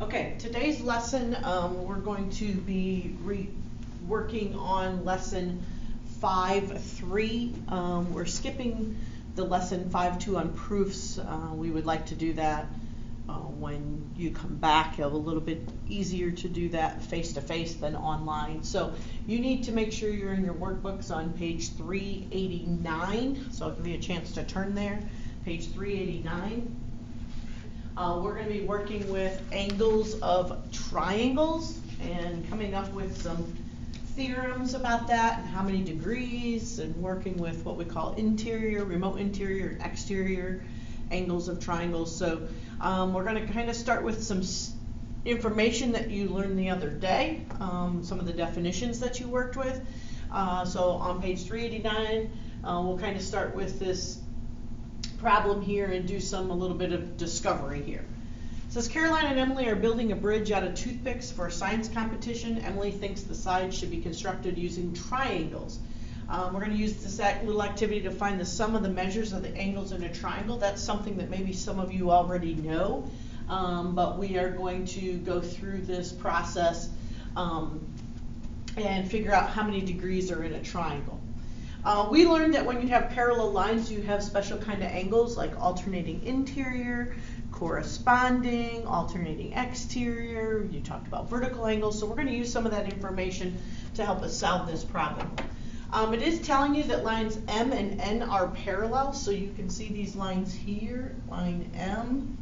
Okay, today's lesson, we're going to be working on lesson 5.3. We're skipping the lesson 5.2 on proofs. We would like to do that when you come back. It'll be a little bit easier to do that face-to-face than online. So you need to make sure you're in your workbooks on page 389. So I'll give you a chance to turn there, page 389. We're going to be working with angles of triangles and coming up with some theorems about that and how many degrees, and working with what we call interior, remote interior, and exterior angles of triangles. So we're going to kind of start with some information that you learned the other day, some of the definitions that you worked with. So on page 389, we'll kind of start with this problem here and do a little bit of discovery here. It says Caroline and Emily are building a bridge out of toothpicks for a science competition. Emily thinks the sides should be constructed using triangles. We're going to use this little activity to find the sum of the measures of the angles in a triangle. That's something that maybe some of you already know, but we are going to go through this process and figure out how many degrees are in a triangle. We learned that when you have parallel lines, you have special kind of angles like alternating interior, corresponding, alternating exterior. You talked about vertical angles, so we're going to use some of that information to help us solve this problem. It is telling you that lines M and N are parallel, so you can see these lines here, line M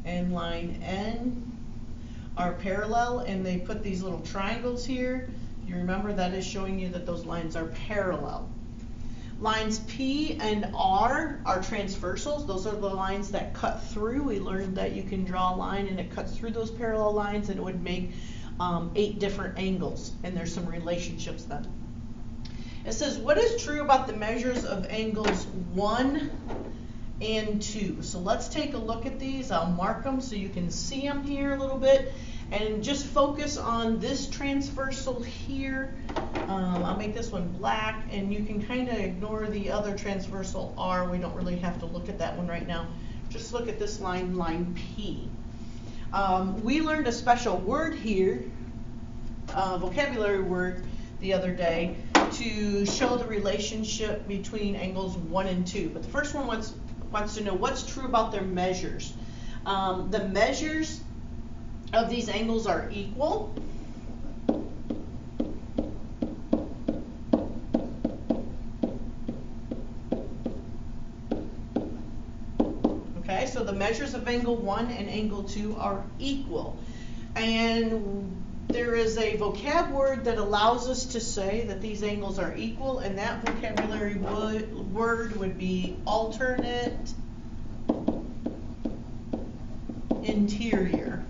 and line N are parallel, and they put these little triangles here. You remember that is showing you that those lines are parallel. Lines P and R are transversals. Those are the lines that cut through. We learned that you can draw a line and it cuts through those parallel lines, and it would make 8 different angles, and there's some relationships then. It says, what is true about the measures of angles 1 and 2? So let's take a look at these. I'll mark them so you can see them here a little bit. And just focus on this transversal here. I'll make this one black, and you can kind of ignore the other transversal R. We don't really have to look at that one right now. Just look at this line, line P. We learned a special word here, vocabulary word, the other day to show the relationship between angles 1 and 2. But the first one wants to know what's true about their measures. The measures of these angles are equal. Okay, so the measures of angle 1 and angle 2 are equal. And there is a vocab word that allows us to say that these angles are equal, and that vocabulary word would be alternate interior.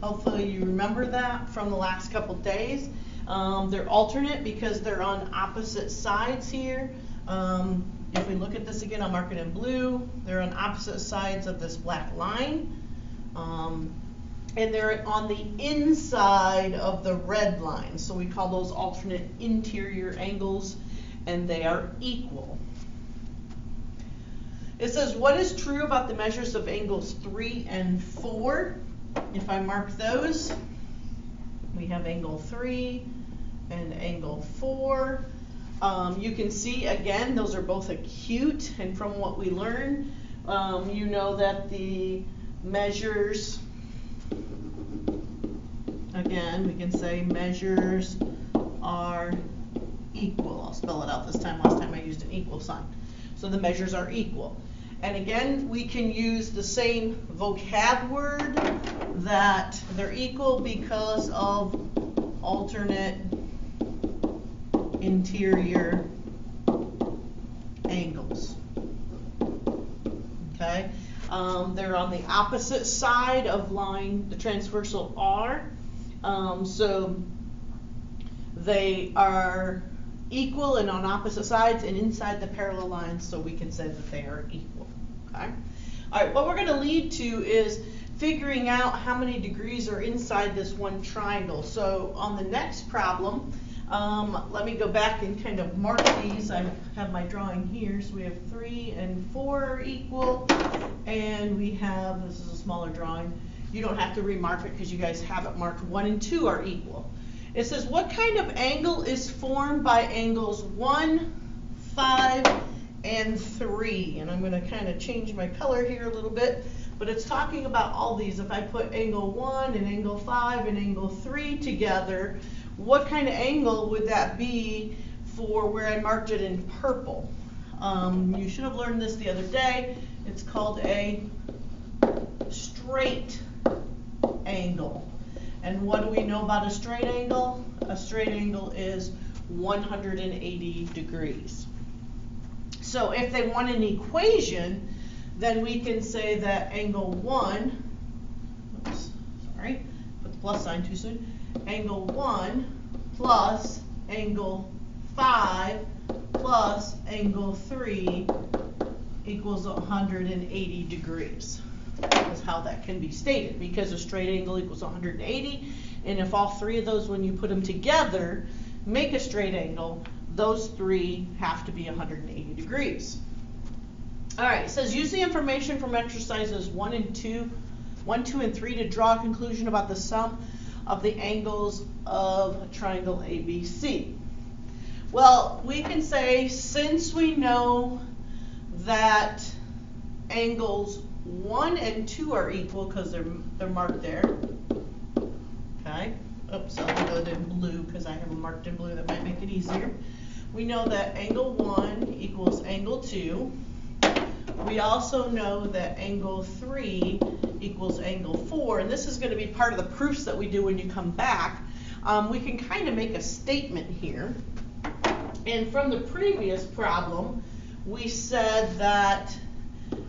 Hopefully you remember that from the last couple days. They're alternate because they're on opposite sides here. If we look at this again, I'll mark it in blue. They're on opposite sides of this black line. And they're on the inside of the red line. So we call those alternate interior angles, and they are equal. It says, what is true about the measures of angles 3 and 4? If I mark those, we have angle 3 and angle 4. You can see, again, those are both acute, and from what we learned, you know that the measures, again, we can say measures are equal. I'll spell it out this time. Last time I used an equal sign. So the measures are equal. And again, we can use the same vocab word that they're equal because of alternate interior angles. Okay, they're on the opposite side of the transversal R. So they are equal and on opposite sides and inside the parallel lines, so we can say that they are equal. Okay. All right, what we're going to lead to is figuring out how many degrees are inside this one triangle. So on the next problem, let me go back and kind of mark these. I have my drawing here. So we have 3 and 4 are equal, and we have, this is a smaller drawing, You don't have to remark it because you guys have it marked 1 and 2 are equal. It says, what kind of angle is formed by angles 1, 5, and 3? And I'm going to kind of change my color here a little bit, but it's talking about all these. If I put angle 1 and angle 5 and angle 3 together, what kind of angle would that be for where I marked it in purple? You should have learned this the other day. It's called a straight angle. And what do we know about a straight angle? A straight angle is 180 degrees. So if they want an equation, then we can say that angle 1, oops, sorry, put the plus sign too soon, angle 1 plus angle 5 plus angle 3 equals 180 degrees. Is how that can be stated, because a straight angle equals 180, and if all three of those, when you put them together, make a straight angle, those three have to be 180 degrees. All right, it says use the information from exercises 1, 2, and 3 to draw a conclusion about the sum of the angles of triangle ABC. Well, we can say, since we know that angles 1 and 2 are equal because they're marked there. Okay. Oops, I'll do it in blue because I have them marked in blue. That might make it easier. We know that angle 1 equals angle 2. We also know that angle 3 equals angle 4, and this is going to be part of the proofs that we do when you come back. We can kind of make a statement here. And from the previous problem, we said that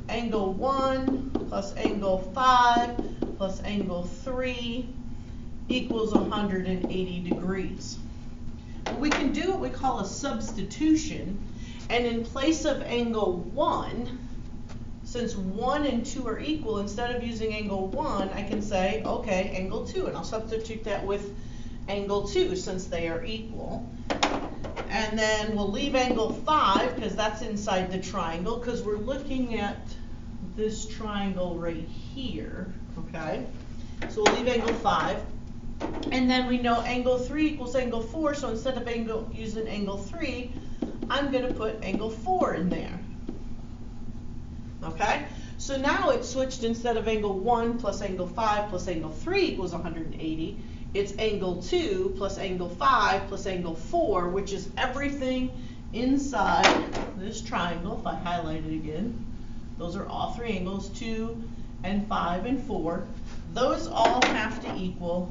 angle 1 plus angle 5 plus angle 3 equals 180 degrees. We can do what we call a substitution, and in place of angle 1, since 1 and 2 are equal, instead of using angle 1, I can say, okay, angle 2, and I'll substitute that with angle 2 since they are equal. And then we'll leave angle 5 because that's inside the triangle, because we're looking at this triangle right here, okay? So we'll leave angle 5. And then we know angle 3 equals angle 4, so instead of using angle 3, I'm going to put angle 4 in there. Okay? So now it's switched, instead of angle 1 plus angle 5 plus angle 3 equals 180, it's angle 2 plus angle 5 plus angle 4, which is everything inside this triangle. If I highlight it again, those are all three angles, 2 and 5 and 4. Those all have to equal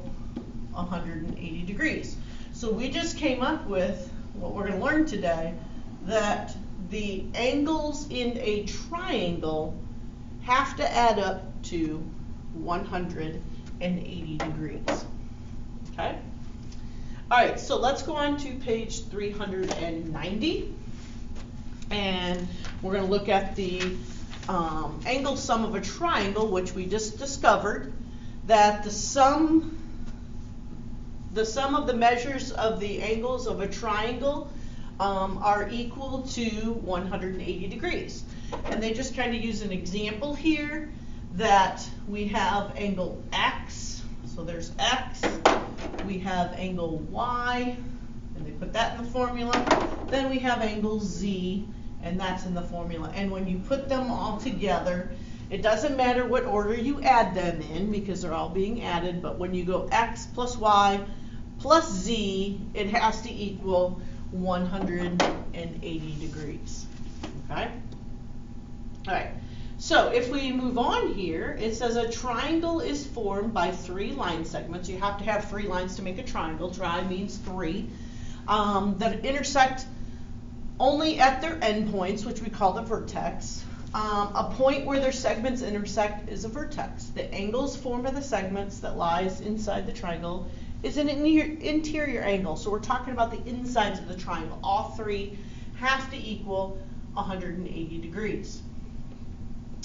180 degrees. So we just came up with what we're going to learn today, that the angles in a triangle have to add up to 180 degrees. Okay? All right, so let's go on to page 390, and we're going to look at the angle sum of a triangle, which we just discovered that the sum of the measures of the angles of a triangle are equal to 180 degrees. And they just kind of use an example here that we have angle X, so there's X, we have angle Y, and they put that in the formula, then we have angle Z, and that's in the formula. And when you put them all together, it doesn't matter what order you add them in because they're all being added, but when you go X plus Y plus Z, it has to equal 180 degrees. Okay? All right. So if we move on here, it says a triangle is formed by 3 line segments. You have to have 3 lines to make a triangle. Tri means 3. That intersect only at their endpoints, which we call the vertex. A point where their segments intersect is a vertex. The angles formed by the segments that lies inside the triangle is an interior angle. So we're talking about the insides of the triangle. All 3 have to equal 180 degrees.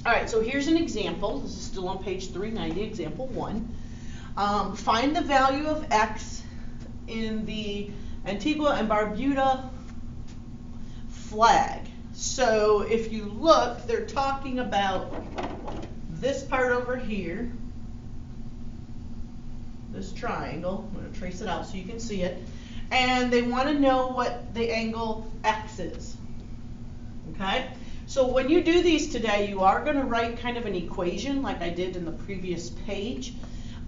All right, so here's an example. This is still on page 390, example 1. Find the value of X in the Antigua and Barbuda flag. So if you look, they're talking about this part over here, this triangle. I'm going to trace it out so you can see it. And they want to know what the angle X is. Okay? So when you do these today, you are going to write kind of an equation like I did in the previous page.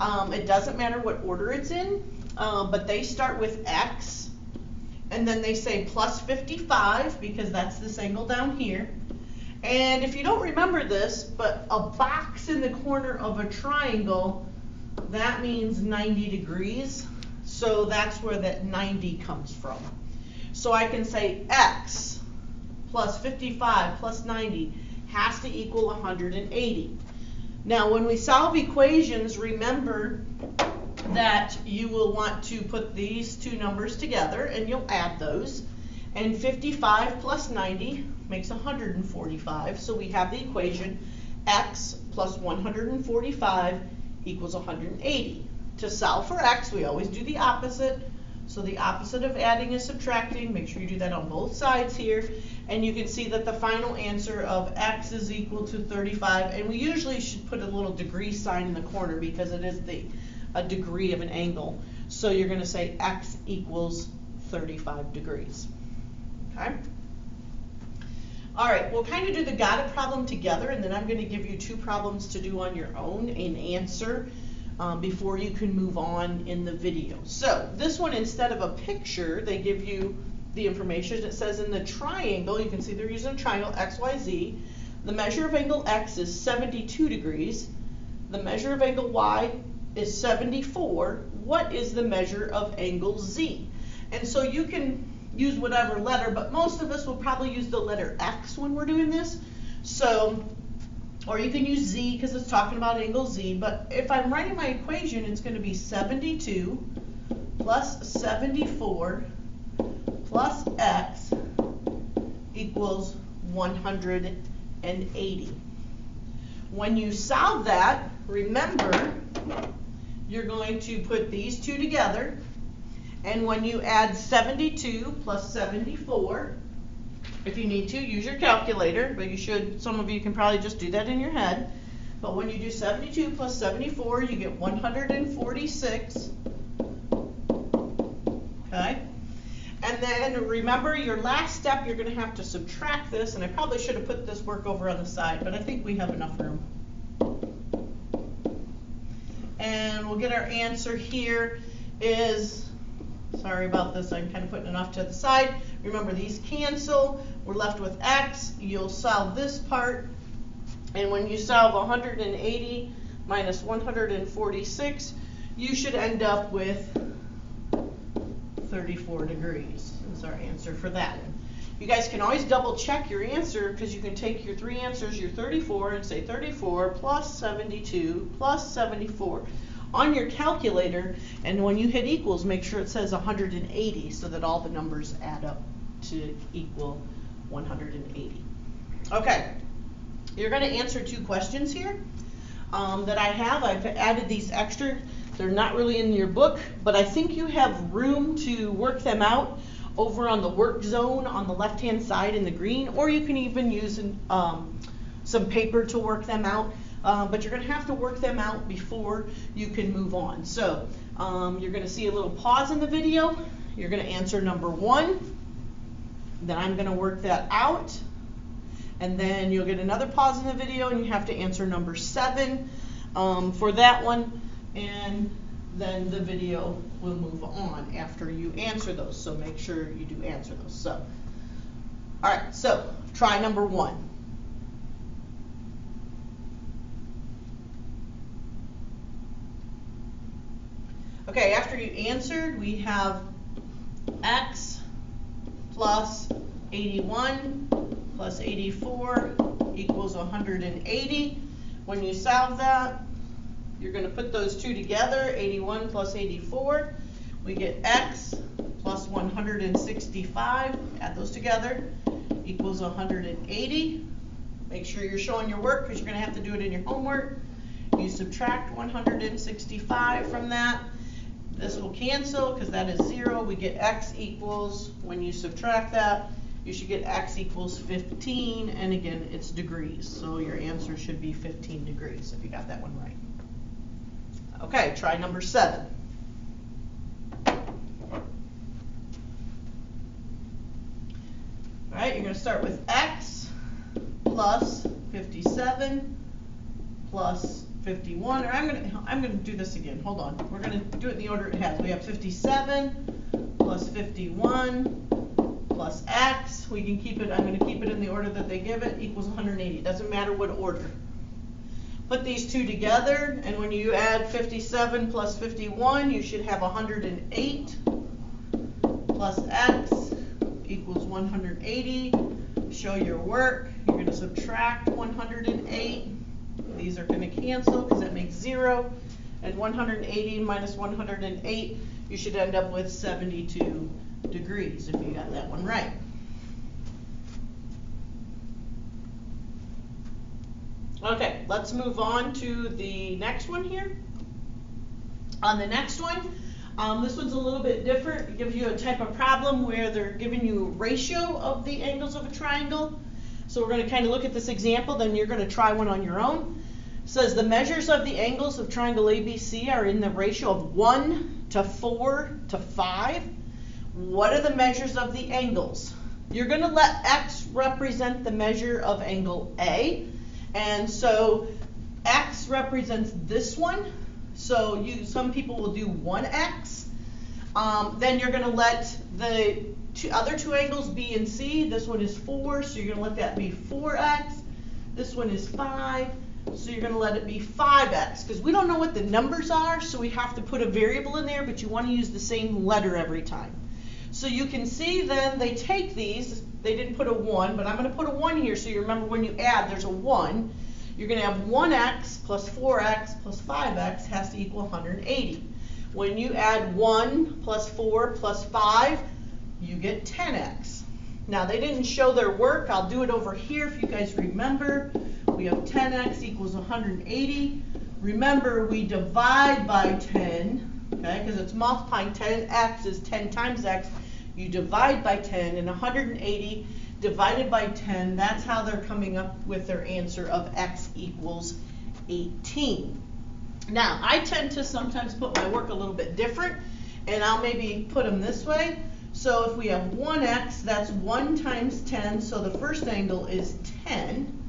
It doesn't matter what order it's in, but they start with X, and then they say plus 55 because that's this angle down here. And if you don't remember this, but a box in the corner of a triangle, that means 90 degrees. So that's where that 90 comes from. So I can say X plus 55 plus 90 has to equal 180. Now when we solve equations, remember that you will want to put these two numbers together and you'll add those. And 55 plus 90 makes 145. So we have the equation X plus 145 equals 180. To solve for X, we always do the opposite. So the opposite of adding is subtracting. Make sure you do that on both sides here. And you can see that the final answer of X is equal to 35. And we usually should put a little degree sign in the corner because it is a degree of an angle. So you're going to say X equals 35 degrees. Okay? All right, we'll kind of do the got it problem together, and then I'm going to give you two problems to do on your own and answer before you can move on in the video. So this one, instead of a picture, they give you the information. It says in the triangle, you can see they're using a triangle XYZ. The measure of angle X is 72 degrees. The measure of angle Y is 74. What is the measure of angle Z? And so you can use whatever letter, but most of us will probably use the letter X when we're doing this. So, or you can use Z because it's talking about angle Z, but if I'm writing my equation, it's going to be 72 plus 74 plus X equals 180. When you solve that, remember, you're going to put these two together, and when you add 72 plus 74, if you need to, use your calculator, but you should, some of you can probably just do that in your head. But when you do 72 plus 74, you get 146. Okay? And then remember, your last step, you're going to have to subtract this, and I probably should have put this work over on the side, but I think we have enough room. And we'll get our answer here is, sorry about this, I'm kind of putting it off to the side. Remember, these cancel. We're left with X. You'll solve this part. And when you solve 180 minus 146, you should end up with 34 degrees is our answer for that. You guys can always double check your answer because you can take your three answers, your 34, and say 34 plus 72 plus 74 on your calculator, and when you hit equals, make sure it says 180 so that all the numbers add up to equal 180. Okay, you're going to answer two questions here that I have. I've added these extra. They're not really in your book, but I think you have room to work them out over on the work zone on the left-hand side in the green, or you can even use some paper to work them out. But you're going to have to work them out before you can move on. So you're going to see a little pause in the video. You're going to answer number 1. Then I'm going to work that out. And then you'll get another pause in the video, and you have to answer number 7 for that one. And then the video will move on after you answer those. So make sure you do answer those. So, all right, so try number 1. Okay, after you answered, we have X plus 81 plus 84 equals 180. When you solve that, you're going to put those two together, 81 plus 84. We get X plus 165, add those together, equals 180. Make sure you're showing your work because you're going to have to do it in your homework. You subtract 165 from that. This will cancel because that is 0. We get X equals, when you subtract that, you should get X equals 15, and again, it's degrees. So your answer should be 15 degrees if you got that one right. Okay, try number 7. start with x plus 57 plus 51, or I'm gonna do this again. Hold on. We're gonna do it in the order it has. We have 57 plus 51 plus x. We can keep it. I'm gonna keep it in the order that they give it. Equals 180. Doesn't matter what order. Put these two together, and when you add 57 plus 51, you should have 108 plus x equals 180. Show your work. You're going to subtract 108. These are going to cancel because that makes 0. And 180 minus 108, you should end up with 72 degrees if you got that one right. Okay, let's move on to the next one here. On the next one, this one's a little bit different. It gives you a type of problem where they're giving you a ratio of the angles of a triangle. So we're going to kind of look at this example, then you're going to try one on your own. It says the measures of the angles of triangle ABC are in the ratio of 1 to 4 to 5. What are the measures of the angles? You're going to let x represent the measure of angle A. And so x represents this one. So some people will do 1x. Then you're going to let the other two angles B and C. This one is 4, so you're going to let that be 4x. This one is 5, so you're going to let it be 5x. Because we don't know what the numbers are, so we have to put a variable in there, but you want to use the same letter every time. So you can see then they take these. They didn't put a 1, but I'm going to put a 1 here so you remember when you add there's a 1. You're going to have 1x plus 4x plus 5x has to equal 180. When you add 1 plus 4 plus 5, you get 10x. Now they didn't show their work. I'll do it over here if you guys remember. We have 10x equals 180. Remember, we divide by 10, okay, because it's multiplying 10x is 10 times x. You divide by 10, and 180 divided by 10, that's how they're coming up with their answer of x equals 18. Now, I tend to sometimes put my work a little bit different, and I'll maybe put them this way. So if we have 1x, that's 1 times 10, so the first angle is 10.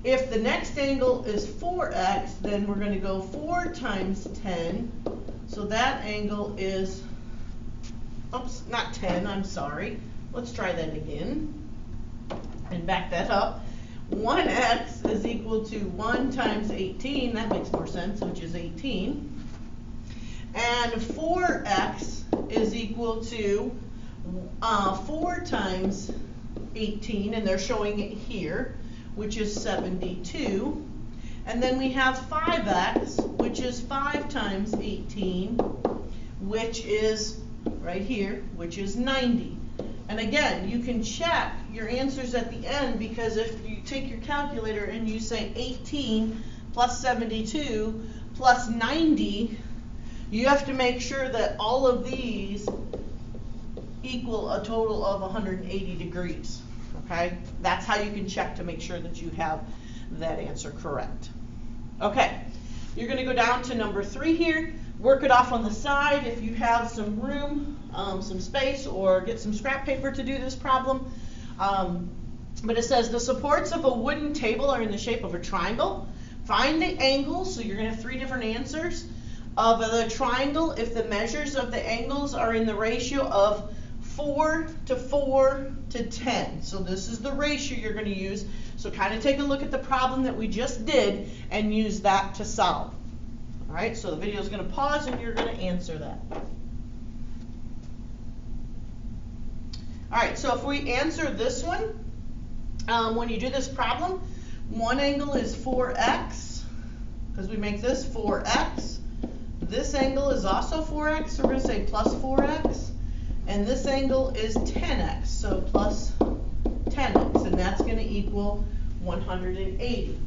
If the next angle is 4x, then we're going to go 4 times 10, so that angle is, oops, not 10, I'm sorry. Let's try that again and back that up. 1x is equal to 1 times 18, that makes more sense, which is 18. And 4x is equal to 4 times 18, and they're showing it here, which is 72. And then we have 5x, which is 5 times 18, which is right here, which is 90. And again, you can check your answers at the end, because if you take your calculator and you say 18 plus 72 plus 90, you have to make sure that all of these equal a total of 180 degrees. Okay? That's how you can check to make sure that you have that answer correct. Okay, you're going to go down to number 3 here. Work it off on the side if you have some room, some space, or get some scrap paper to do this problem. But it says the supports of a wooden table are in the shape of a triangle. Find the angles, so you're going to have 3 different answers, of the triangle if the measures of the angles are in the ratio of 4 to 4 to 10. So this is the ratio you're going to use. So kind of take a look at the problem that we just did and use that to solve. All right, so the video is going to pause and you're going to answer that. All right, so if we answer this one, when you do this problem, one angle is 4x, because we make this 4x. This angle is also 4x, so we're going to say plus 4x. And this angle is 10x, so plus 10x, and that's going to equal 180.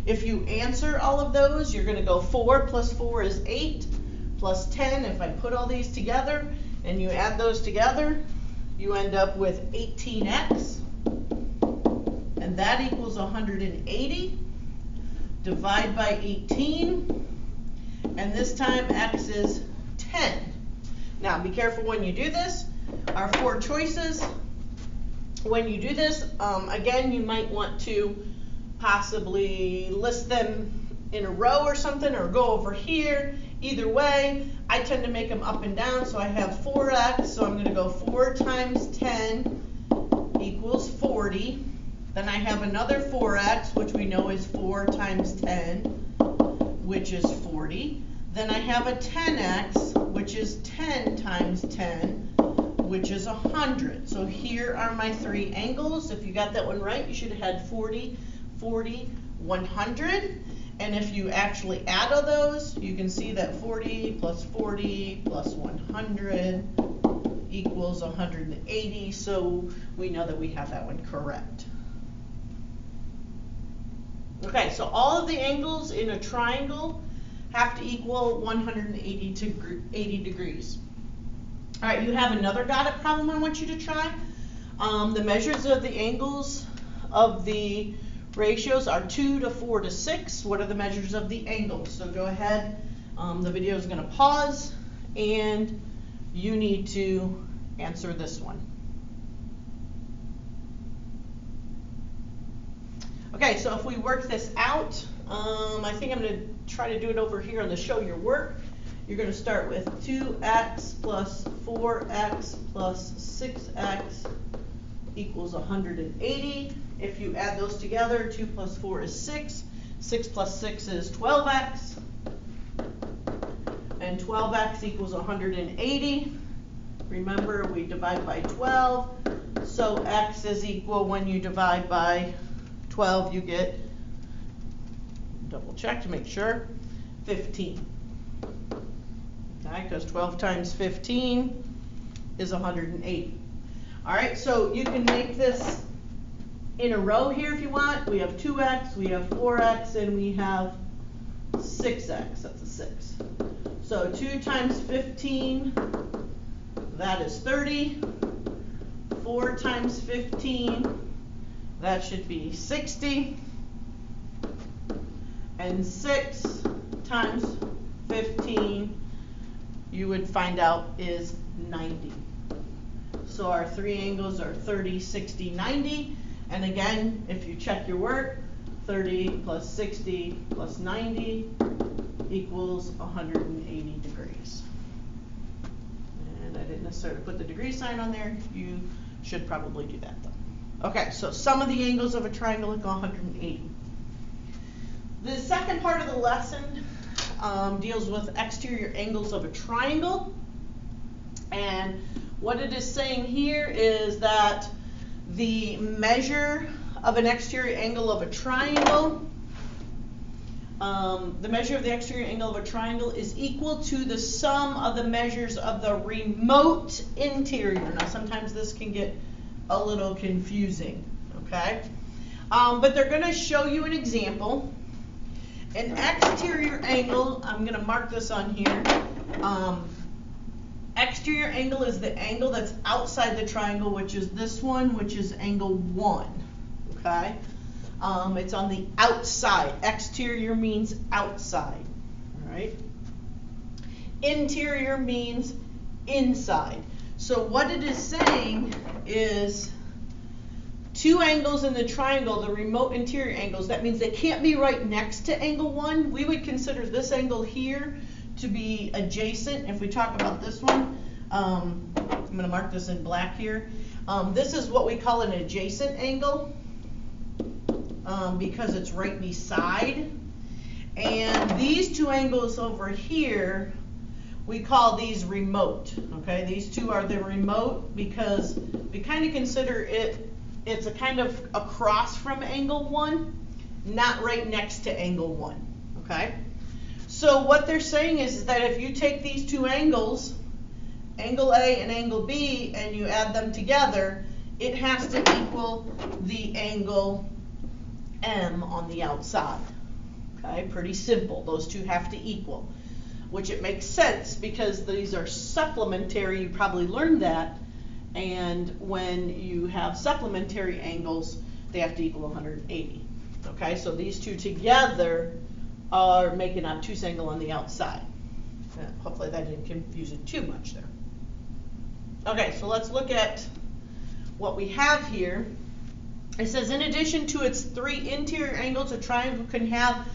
If you answer all of those, you're going to go 4 plus 4 is 8, plus 10. If I put all these together and you add those together, you end up with 18x, and that equals 180. Divide by 18, and this time x is 10. Now be careful when you do this. Our 4 choices when you do this, again, you might want to possibly list them in a row or something, or go over here. Either way, I tend to make them up and down, so I have 4x, so I'm going to go 4 times 10 equals 40. Then I have another 4x, which we know is 4 times 10, which is 40. Then I have a 10x, which is 10 times 10, which is 100. So here are my 3 angles. If you got that one right, you should have had 40, 40, 100. And if you actually add all those, you can see that 40 plus 40 plus 100 equals 180. So we know that we have that one correct. Okay, so all of the angles in a triangle have to equal 180 degrees. All right, you have another got it problem I want you to try. The measures of the angles of the ratios are 2 to 4 to 6. What are the measures of the angles? So go ahead, the video is going to pause, and you need to answer this one. Okay, so if we work this out, I think I'm going to try to do it over here on the show your work. You're going to start with 2x plus 4x plus 6x equals 180. If you add those together, 2 plus 4 is 6. 6 plus 6 is 12x. And 12x equals 180. Remember, we divide by 12. So x is equal, when you divide by 12, you get, double check to make sure, 15. Okay, because 12 times 15 is 180. All right, so you can make this in a row here if you want. We have 2x, we have 4x, and we have 6x. That's a 6. So 2 times 15, that is 30. 4 times 15, that should be 60. And 6 times 15, you would find out is 90. So our 3 angles are 30, 60, 90. And again, if you check your work, 30 plus 60 plus 90 equals 180 degrees. And I didn't necessarily put the degree sign on there. You should probably do that though. Okay, so sum of the angles of a triangle equal 180. The second part of the lesson deals with exterior angles of a triangle. And what it is saying here is that the measure of an exterior angle of a triangle, the measure of the exterior angle of a triangle is equal to the sum of the measures of the remote interior. Now sometimes this can get a little confusing, okay? But they're going to show you an example. An exterior angle, I'm going to mark this on here. Exterior angle is the angle that's outside the triangle, which is this one, which is angle 1, okay? It's on the outside. Exterior means outside, all right? Interior means inside. So what it is saying is 2 angles in the triangle, the remote interior angles, that means they can't be right next to angle 1. We would consider this angle here to be adjacent. If we talk about this one, I'm going to mark this in black here. This is what we call an adjacent angle because it's right beside. And these 2 angles over here, we call these remote. Okay, these 2 are the remote because we kind of consider it's a kind of across from angle 1, not right next to angle 1. Okay. So what they're saying is that if you take these 2 angles, angle A and angle B, and you add them together, it has to equal the angle M on the outside. Okay, pretty simple. Those 2 have to equal, which it makes sense because these are supplementary. You probably learned that. And when you have supplementary angles, they have to equal 180. Okay, so these 2 together are making an obtuse angle on the outside. Hopefully that didn't confuse it too much there. Okay, so let's look at what we have here, it says in addition to its 3 interior angles, a triangle can have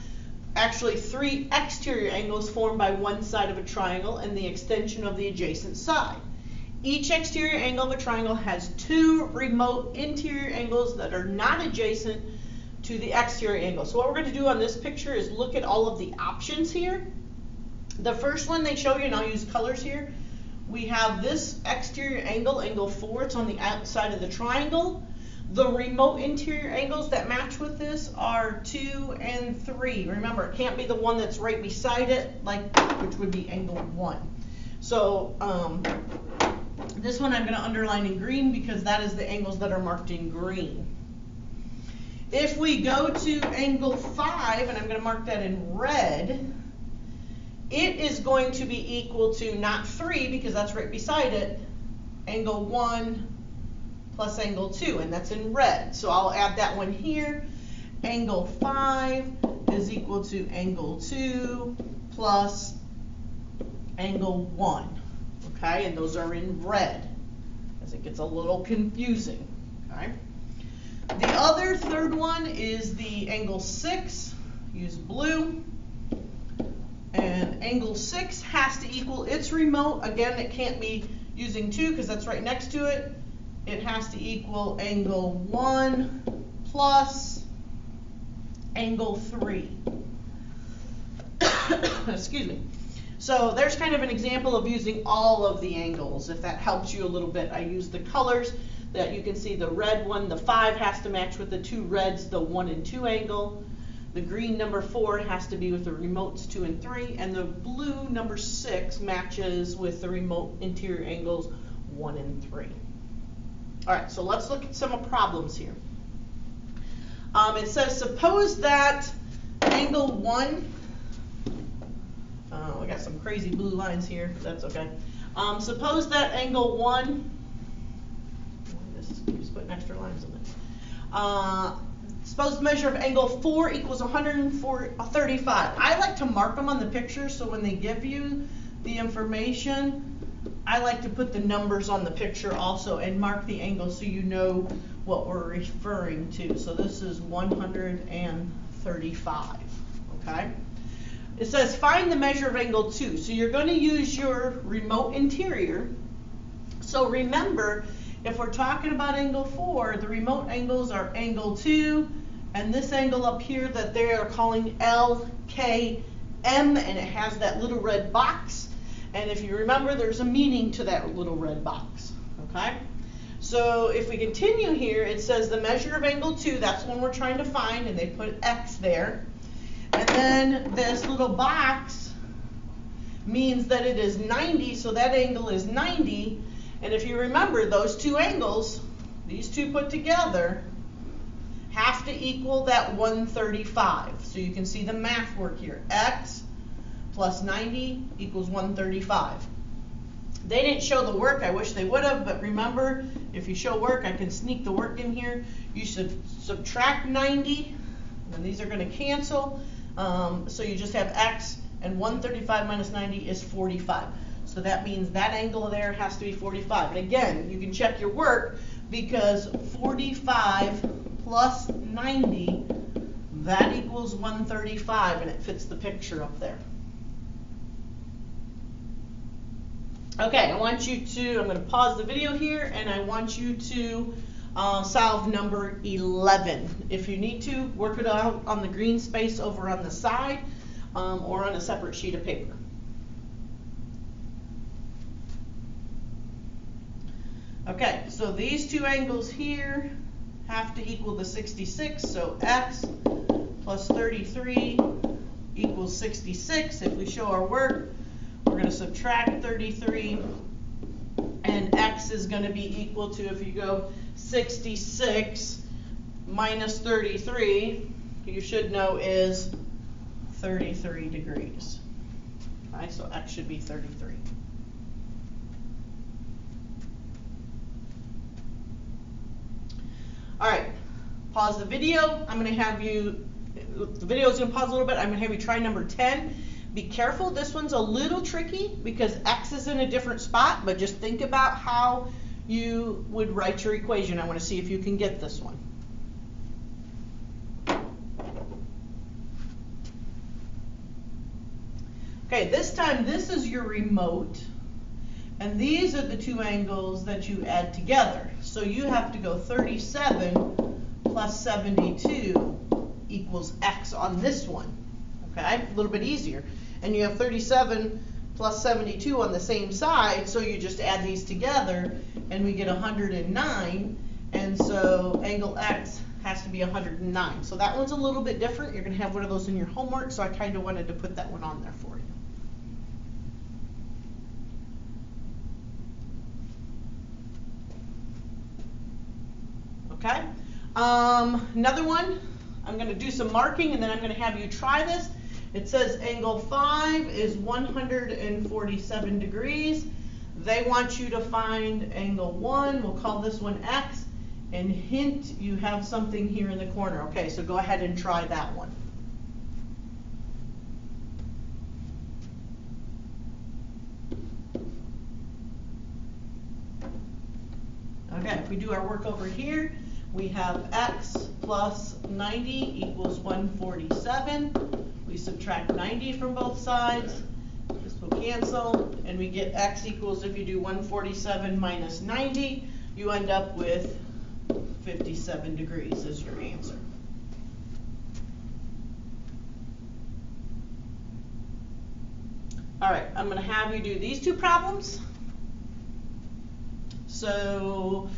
actually 3 exterior angles formed by one side of a triangle and the extension of the adjacent side. Each exterior angle of a triangle has 2 remote interior angles that are not adjacent to the exterior angle. So what we're going to do on this picture is look at all of the options here. The first one they show you, and I'll use colors here, we have this exterior angle, angle 4, it's on the outside of the triangle. The remote interior angles that match with this are 2 and 3. Remember, it can't be the one that's right beside it, which would be angle 1. So this one I'm going to underline in green because that is the angles that are marked in green. If we go to angle 5, and I'm going to mark that in red, it is going to be equal to not 3 because that's right beside it, angle 1 plus angle 2, and that's in red. So I'll add that one here. Angle 5 is equal to angle 2 plus angle 1. Okay, and those are in red, as it gets a little confusing. Okay. The other third one is the angle 6, use blue, and angle 6 has to equal its remote. Again, it can't be using 2 because that's right next to it. It has to equal angle 1 plus angle 3. Excuse me. So there's kind of an example of using all of the angles, if that helps you a little bit. I use the colors that you can see. The red one, the 5 has to match with the 2 reds, the 1 and 2 angle. The green number 4 has to be with the remotes 2 and 3, and the blue number 6 matches with the remote interior angles 1 and 3. All right, so let's look at some problems here. It says, suppose that angle 1, we got some crazy blue lines here, but that's okay. Suppose that angle 1, this keeps putting extra lines in it. Suppose the measure of angle 4 equals 135. I like to mark them on the picture, so when they give you the information, I like to put the numbers on the picture also and mark the angle so you know what we're referring to. So this is 135, okay? It says find the measure of angle 2. So you're going to use your remote interior. So remember, if we're talking about angle 4, the remote angles are angle 2 and this angle up here that they are calling LKM, and it has that little red box. And if you remember, there's a meaning to that little red box, okay? So if we continue here, it says the measure of angle 2, that's one we're trying to find, and they put X there. And then this little box means that it is 90, so that angle is 90. And if you remember, those two angles, these two put together, have to equal that 135. So you can see the math work here. X plus 90 equals 135. They didn't show the work. I wish they would have, but remember, if you show work, I can sneak the work in here. You should subtract 90, and these are going to cancel. So you just have X, and 135 minus 90 is 45. So that means that angle there has to be 45. And again, you can check your work because 45 plus 90, that equals 135, and it fits the picture up there. Okay, I want you to, I'm going to pause the video here, and I want you to solve number 11. If you need to, work it out on the green space over on the side or on a separate sheet of paper. Okay, so these two angles here have to equal the 66, so X plus 33 equals 66. If we show our work, we're going to subtract 33, and X is going to be equal to, if you go 66 minus 33, you should know is 33 degrees. Okay, so X should be 33. All right, pause the video. I'm going to have you, the video is going to pause a little bit. I'm going to have you try number 10. Be careful, this one's a little tricky because X is in a different spot, but just think about how you would write your equation. I want to see if you can get this one. Okay, this time this is your remote, and these are the two angles that you add together. So you have to go 37 plus 72 equals x on this one. Okay, a little bit easier. And you have 37 plus 72 on the same side, so you just add these together, and we get 109, and so angle x has to be 109. So that one's a little bit different. You're going to have one of those in your homework, so I kind of wanted to put that one on there for you. Okay, another one, I'm going to do some marking and then I'm going to have you try this. It says angle 5 is 147 degrees. They want you to find angle 1, we'll call this one x, and hint you have something here in the corner. Okay, so go ahead and try that one. Okay, if we do our work over here, we have x plus 90 equals 147. We subtract 90 from both sides. This will cancel, and we get x equals, if you do 147 minus 90, you end up with 57 degrees as your answer. All right, I'm going to have you do these two problems. So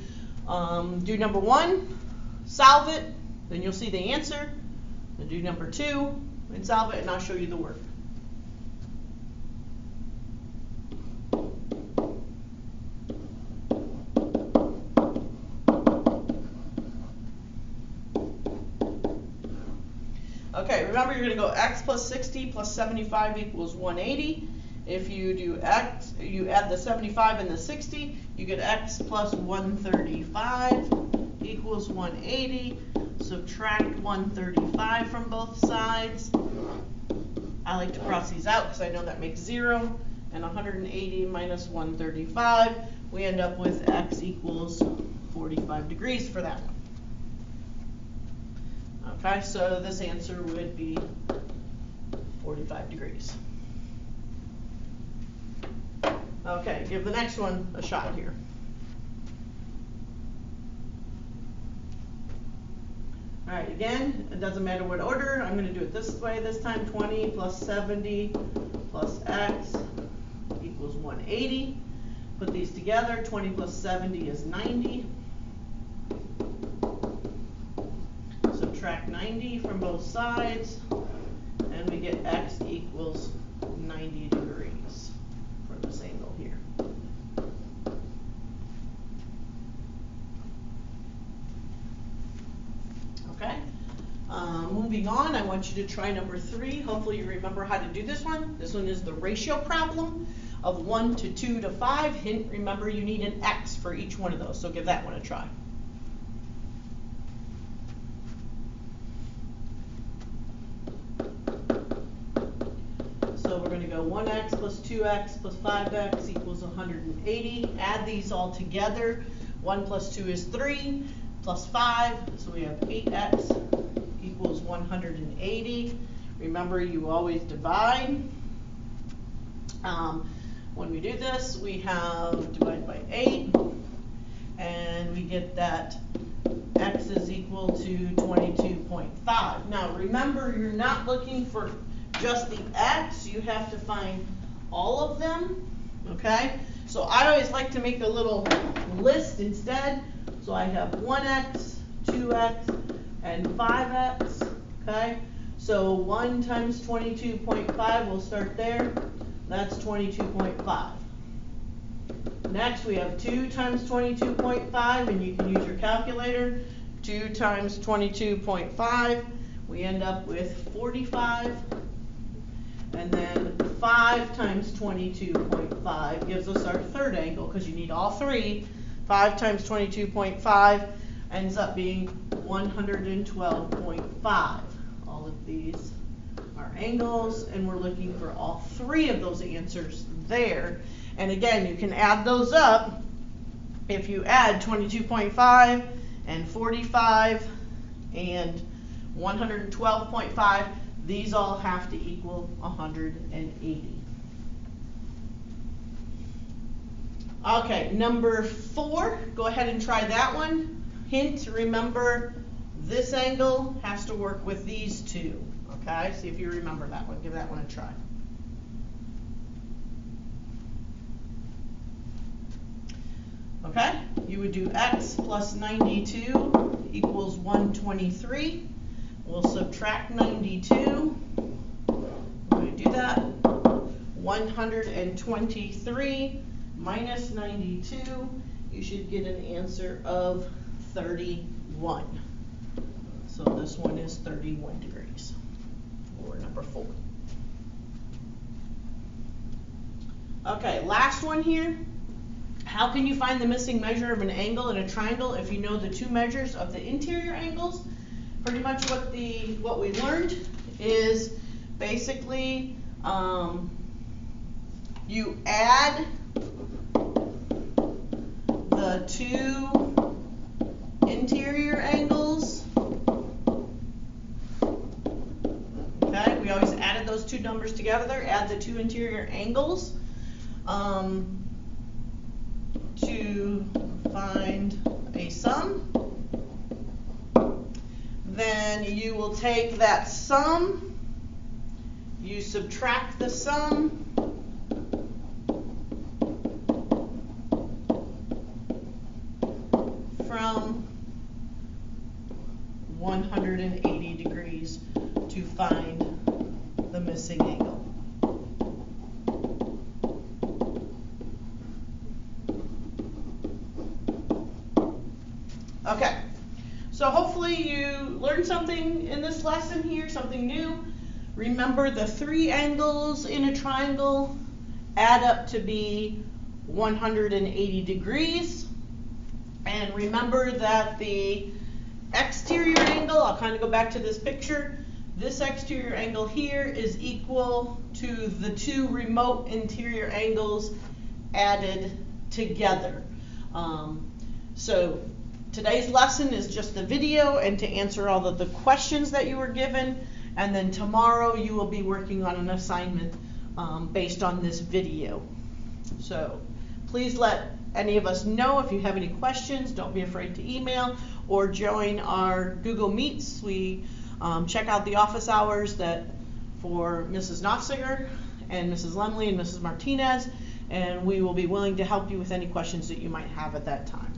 do number 1, solve it, then you'll see the answer. Then do number 2 and solve it, and I'll show you the work. Okay, remember you're going to go x plus 60 plus 75 equals 180. If you do x, you add the 75 and the 60, you get x plus 135 equals 180. Subtract 135 from both sides. I like to cross these out because I know that makes 0. And 180 minus 135, we end up with x equals 45 degrees for that one. Okay, so this answer would be 45 degrees. Okay, give the next one a shot here. All right, again, it doesn't matter what order. I'm going to do it this way this time. 20 plus 70 plus x equals 180. Put these together. 20 plus 70 is 90. Subtract 90 from both sides, and we get x equals 90 degrees for this angle here. Okay, moving on, I want you to try number 3. Hopefully you remember how to do this one. This one is the ratio problem of 1 to 2 to 5. Hint, remember you need an x for each one of those, so give that one a try. So we're going to go 1x plus 2x plus 5x equals 180. Add these all together. 1 plus 2 is 3 plus 5. So we have 8x equals 180. Remember, you always divide. When we do this, we have divide by 8. And we get that x is equal to 22.5. Now remember, you're not looking for just the x, you have to find all of them, okay? So I always like to make a little list instead. So I have 1x, 2x, and 5x, okay? So 1 times 22.5, we'll start there. That's 22.5. Next we have 2 times 22.5, and you can use your calculator. 2 times 22.5, we end up with 45. And then 5 times 22.5 gives us our third angle, because you need all three. 5 times 22.5 ends up being 112.5. All of these are angles, and we're looking for all three of those answers there. And again, you can add those up if you add 22.5 and 45 and 112.5, these all have to equal 180. Okay, number 4, go ahead and try that one. Hint, remember this angle has to work with these two. Okay, see if you remember that one. Give that one a try. Okay, you would do x plus 92 equals 123. We'll subtract 92. We're going to do that. 123 minus 92, you should get an answer of 31. So this one is 31 degrees, or number 4. Okay, last one here. How can you find the missing measure of an angle in a triangle if you know the two measures of the interior angles? Pretty much what we learned is basically you add the two interior angles. Okay, we always added those two numbers together, add the two interior angles to find a sum. Then you will take that sum, you subtract the sum, from 180 degrees to find the missing angle. Okay, so hopefully you learned something in this lesson here, something new. Remember the 3 angles in a triangle add up to be 180 degrees. And remember that the exterior angle, I'll kind of go back to this picture, this exterior angle here is equal to the 2 remote interior angles added together. So today's lesson is just the video and to answer all of the questions that you were given, and then tomorrow you will be working on an assignment based on this video. So please let any of us know if you have any questions. Don't be afraid to email or join our Google Meets. We check out the office hours that for Mrs. Nofziger and Mrs. Lemley and Mrs. Martinez, and we will be willing to help you with any questions that you might have at that time.